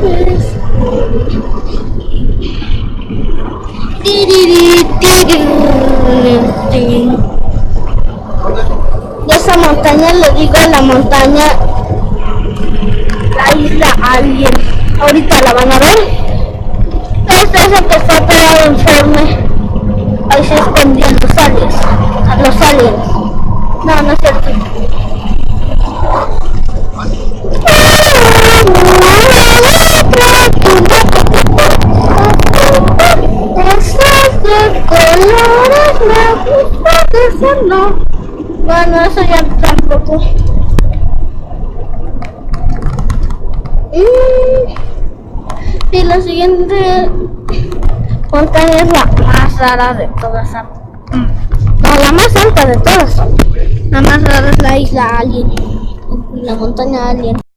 vez. Y esa montaña le digo la montaña, la isla Alien. Ahorita la van a ver. Este es el que está pegado enferme. Ahí se escondían los aliens. Los aliens. No, no es cierto. De colores me gusta decirlo. Bueno, eso ya tampoco. Y la siguiente montaña es la más rara de todas. No, la más alta de todas. La más rara es la isla Alien. La montaña Alien.